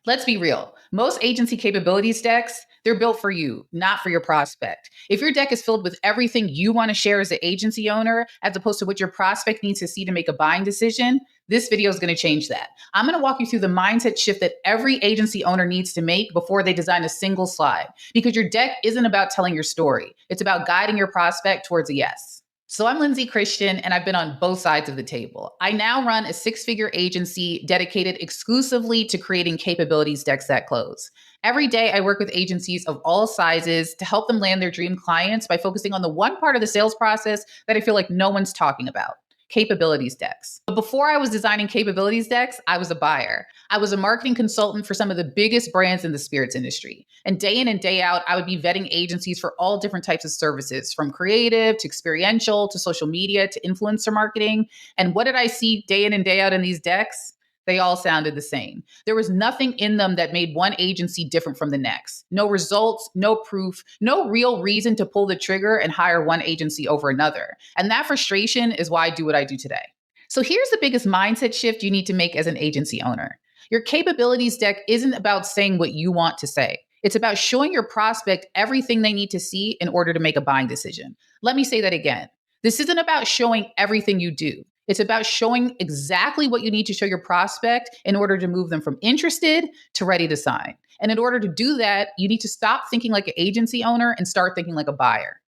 Let's be real. Most agency capabilities decks, they're built for you, not for your prospect. If your deck is filled with everything you want to share as an agency owner, as opposed to what your prospect needs to see to make a buying decision, this video is going to change that. I'm going to walk you through the mindset shift that every agency owner needs to make before they design a single slide. Because your deck isn't about telling your story, it's about guiding your prospect towards a yes. So I'm Lindsay Christian, and I've been on both sides of the table. I now run a six-figure agency dedicated exclusively to creating capabilities decks that close. Every day, I work with agencies of all sizes to help them land their dream clients by focusing on the one part of the sales process that I feel like no one's talking about: capabilities decks. But before I was designing capabilities decks, I was a buyer. I was a marketing consultant for some of the biggest brands in the spirits industry. And day in and day out, I would be vetting agencies for all different types of services, from creative to experiential to social media to influencer marketing. And what did I see day in and day out in these decks? They all sounded the same. There was nothing in them that made one agency different from the next. No results, no proof, no real reason to pull the trigger and hire one agency over another. And that frustration is why I do what I do today. So here's the biggest mindset shift you need to make as an agency owner. Your capabilities deck isn't about saying what you want to say. It's about showing your prospect everything they need to see in order to make a buying decision. Let me say that again. This isn't about showing everything you do. It's about showing exactly what you need to show your prospect in order to move them from interested to ready to sign. And in order to do that, you need to stop thinking like an agency owner and start thinking like a buyer.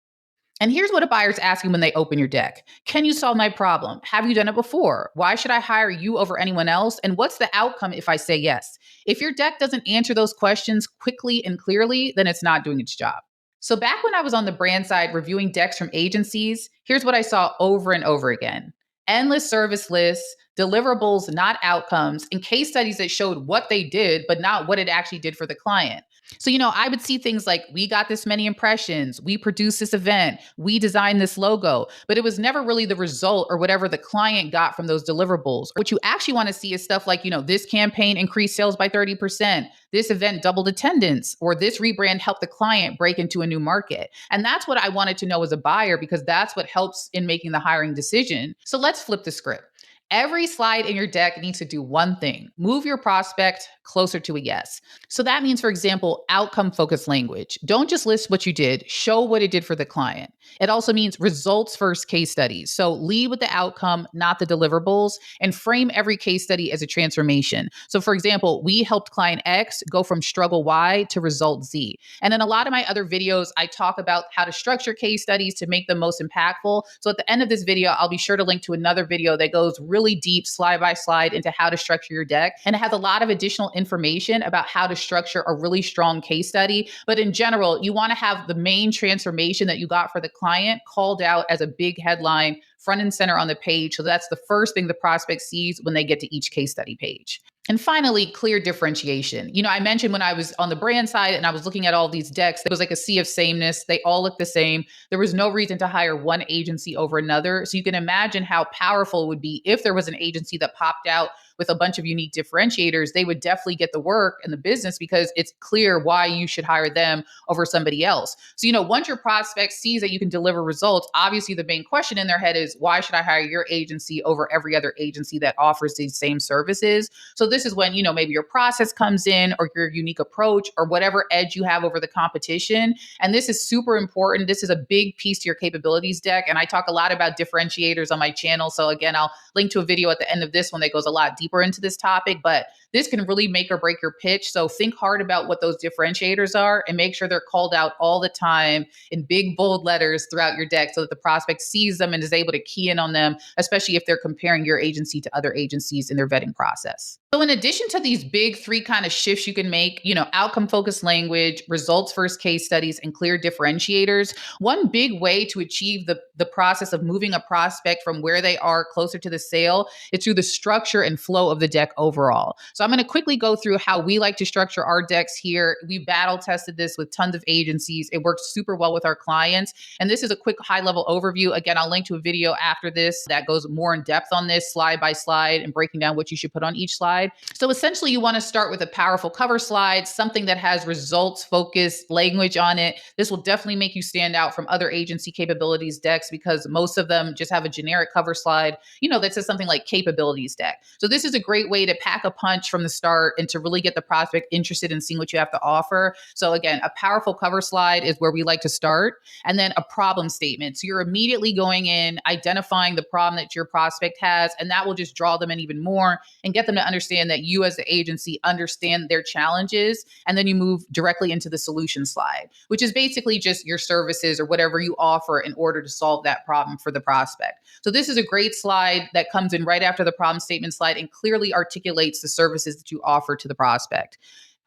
And here's what a buyer's asking when they open your deck. Can you solve my problem? Have you done it before? Why should I hire you over anyone else? And what's the outcome if I say yes? If your deck doesn't answer those questions quickly and clearly, then it's not doing its job. So back when I was on the brand side reviewing decks from agencies, here's what I saw over and over again: endless service lists, deliverables, not outcomes, and case studies that showed what they did, but not what it actually did for the client. So, I would see things like, we got this many impressions, we produced this event, we designed this logo, but it was never really the result or whatever the client got from those deliverables. What you actually want to see is stuff like, this campaign increased sales by 30%, this event doubled attendance, or this rebrand helped the client break into a new market. And that's what I wanted to know as a buyer, because that's what helps in making the hiring decision. So let's flip the script. Every slide in your deck needs to do one thing: move your prospect closer to a yes. So that means, for example, outcome focused language. Don't just list what you did, show what it did for the client. It also means results first case studies. So lead with the outcome, not the deliverables, and frame every case study as a transformation. So for example, we helped client X go from struggle Y to result Z. And in a lot of my other videos, I talk about how to structure case studies to make them most impactful. So at the end of this video, I'll be sure to link to another video that goes really deep slide by slide into how to structure your deck. And it has a lot of additional information about how to structure a really strong case study. But in general, you want to have the main transformation that you got for the client called out as a big headline front and center on the page. So that's the first thing the prospect sees when they get to each case study page. And finally, clear differentiation. I mentioned when I was on the brand side and I was looking at all these decks, it was like a sea of sameness. They all look the same. There was no reason to hire one agency over another. So you can imagine how powerful it would be if there was an agency that popped out with a bunch of unique differentiators. They would definitely get the work and the business because it's clear why you should hire them over somebody else. So, once your prospect sees that you can deliver results, obviously the main question in their head is, why should I hire your agency over every other agency that offers these same services? So this is when, maybe your process comes in, or your unique approach, or whatever edge you have over the competition. And this is super important. This is a big piece to your capabilities deck. And I talk a lot about differentiators on my channel. So again, I'll link to a video at the end of this one that goes a lot deeper into this topic, but this can really make or break your pitch. So think hard about what those differentiators are and make sure they're called out all the time in big, bold letters throughout your deck so that the prospect sees them and is able to key in on them, especially if they're comparing your agency to other agencies in their vetting process. So in addition to these big three kind of shifts you can make, outcome focused language, results first case studies, and clear differentiators, one big way to achieve the process of moving a prospect from where they are closer to the sale is through the structure and flow of the deck overall. So I'm going to quickly go through how we like to structure our decks here. We battle tested this with tons of agencies. It works super well with our clients. And this is a quick high level overview. Again, I'll link to a video after this that goes more in depth on this slide by slide and breaking down what you should put on each slide. So essentially you want to start with a powerful cover slide, something that has results focused language on it. This will definitely make you stand out from other agency capabilities decks because most of them just have a generic cover slide, that says something like capabilities deck. So this this is a great way to pack a punch from the start and to really get the prospect interested in seeing what you have to offer. So again, a powerful cover slide is where we like to start. And then a problem statement. So you're immediately going in, identifying the problem that your prospect has, and that will just draw them in even more and get them to understand that you as the agency understand their challenges. And then you move directly into the solution slide, which is basically just your services or whatever you offer in order to solve that problem for the prospect. So this is a great slide that comes in right after the problem statement slide and clearly articulates the services that you offer to the prospect.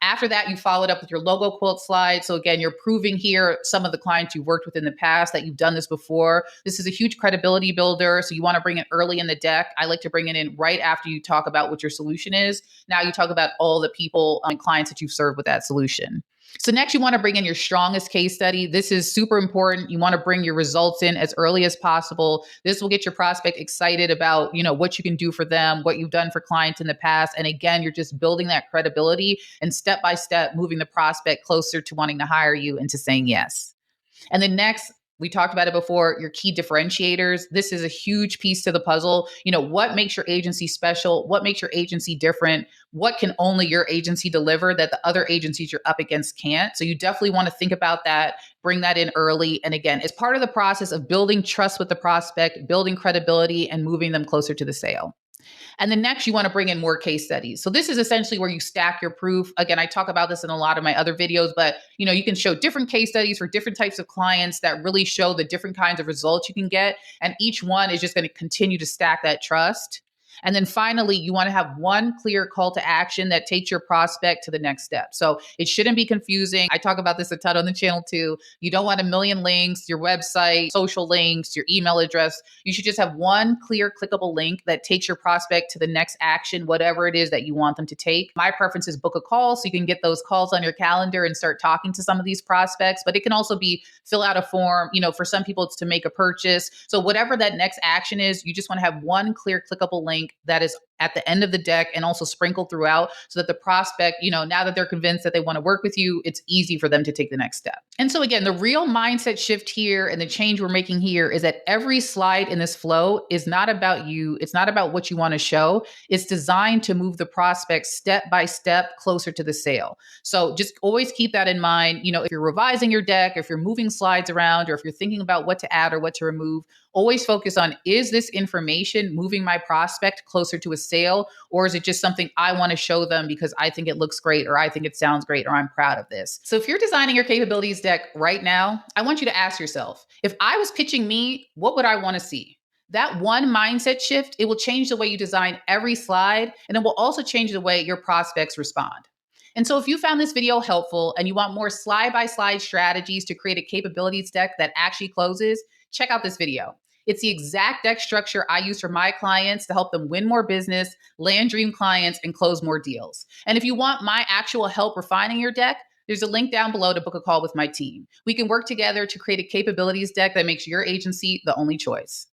After that, you follow it up with your logo quilt slide. So again, you're proving here some of the clients you've worked with in the past that you've done this before. This is a huge credibility builder. So you want to bring it early in the deck. I like to bring it in right after you talk about what your solution is. Now you talk about all the people and clients that you've served with that solution. So next, you want to bring in your strongest case study. This is super important. You want to bring your results in as early as possible. This will get your prospect excited about, what you can do for them, what you've done for clients in the past. And again, you're just building that credibility and step by step moving the prospect closer to wanting to hire you and to saying yes. And then next, we talked about it before, your key differentiators. This is a huge piece to the puzzle. What makes your agency special? What makes your agency different? What can only your agency deliver that the other agencies you're up against can't? So you definitely want to think about that, bring that in early. And again, it's part of the process of building trust with the prospect, building credibility, and moving them closer to the sale. And then next, you want to bring in more case studies. So this is essentially where you stack your proof. Again, I talk about this in a lot of my other videos, but you can show different case studies for different types of clients that really show the different kinds of results you can get. And each one is just going to continue to stack that trust. And then finally, you want to have one clear call to action that takes your prospect to the next step. So it shouldn't be confusing. I talk about this a ton on the channel too. You don't want a million links, your website, social links, your email address. You should just have one clear clickable link that takes your prospect to the next action, whatever it is that you want them to take. My preference is book a call so you can get those calls on your calendar and start talking to some of these prospects. But it can also be fill out a form. For some people, it's to make a purchase. So whatever that next action is, you just want to have one clear clickable link that is at the end of the deck and also sprinkled throughout so that the prospect, now that they're convinced that they want to work with you, it's easy for them to take the next step. And so again, the real mindset shift here and the change we're making here is that every slide in this flow is not about you. It's not about what you want to show. It's designed to move the prospect step by step closer to the sale. So just always keep that in mind. If you're revising your deck, if you're moving slides around, or if you're thinking about what to add or what to remove, always focus on, is this information moving my prospect closer to a sale? Or is it just something I want to show them because I think it looks great, or I think it sounds great, or I'm proud of this? So if you're designing your capabilities deck right now, I want you to ask yourself, if I was pitching me, what would I want to see? That one mindset shift, it will change the way you design every slide, and it will also change the way your prospects respond. And so if you found this video helpful and you want more slide-by-slide strategies to create a capabilities deck that actually closes, check out this video. It's the exact deck structure I use for my clients to help them win more business, land dream clients, and close more deals. And if you want my actual help refining your deck, there's a link down below to book a call with my team. We can work together to create a capabilities deck that makes your agency the only choice.